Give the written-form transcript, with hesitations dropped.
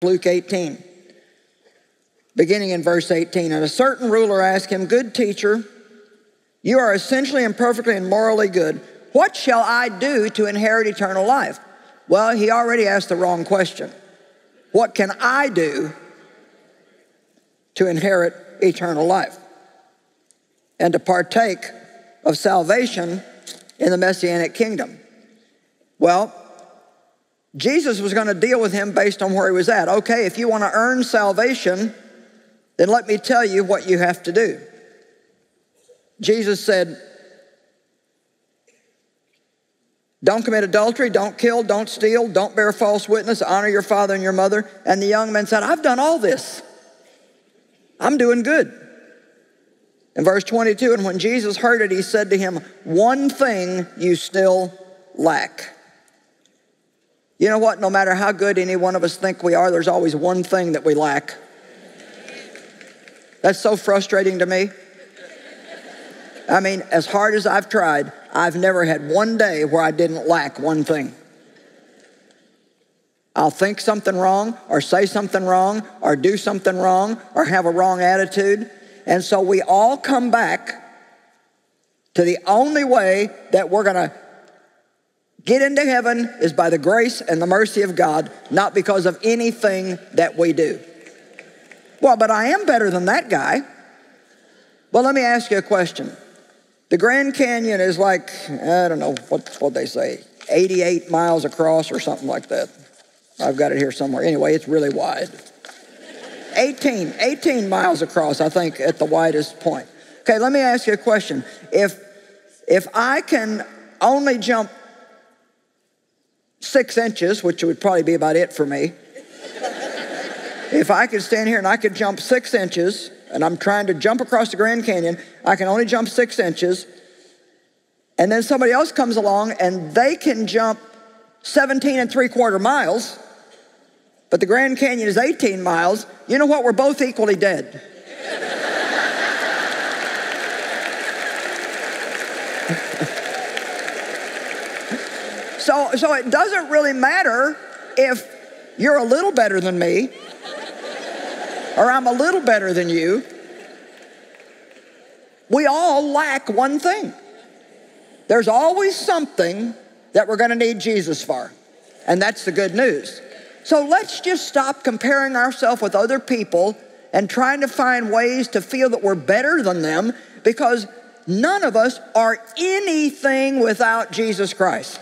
Luke 18, beginning in verse 18. And a certain ruler asked him, "Good teacher, you are essentially and perfectly and morally good. What shall I do to inherit eternal life?" Well, he already asked the wrong question. What can I do to inherit eternal life and to partake of salvation in the Messianic kingdom? Well, Jesus was going to deal with him based on where he was at. Okay, if you want to earn salvation, then let me tell you what you have to do. Jesus said, don't commit adultery, don't kill, don't steal, don't bear false witness, honor your father and your mother. And the young man said, I've done all this. I'm doing good. In verse 22, and when Jesus heard it, he said to him, one thing you still lack. You know what? No matter how good any one of us think we are, there's always one thing that we lack. That's so frustrating to me. I mean, as hard as I've tried, I've never had one day where I didn't lack one thing. I'll think something wrong, or say something wrong, or do something wrong, or have a wrong attitude. And so we all come back to the only way that we're going to get into heaven is by the grace and the mercy of God, not because of anything that we do. Well, but I am better than that guy. Well, let me ask you a question. The Grand Canyon is like, I don't know, what they say, 88 miles across or something like that. I've got it here somewhere. Anyway, it's really wide. 18 miles across, I think, at the widest point. Okay, let me ask you a question. If I can only jump 6 inches, which would probably be about it for me. If I could stand here and I could jump 6 inches, and I'm trying to jump across the Grand Canyon, I can only jump 6 inches, and then somebody else comes along and they can jump 17 3/4 miles, but the Grand Canyon is 18 miles, you know what? We're both equally dead. So it doesn't really matter if you're a little better than me or I'm a little better than you. We all lack one thing. There's always something that we're going to need Jesus for, and that's the good news. So let's just stop comparing ourselves with other people and trying to find ways to feel that we're better than them, because none of us are anything without Jesus Christ.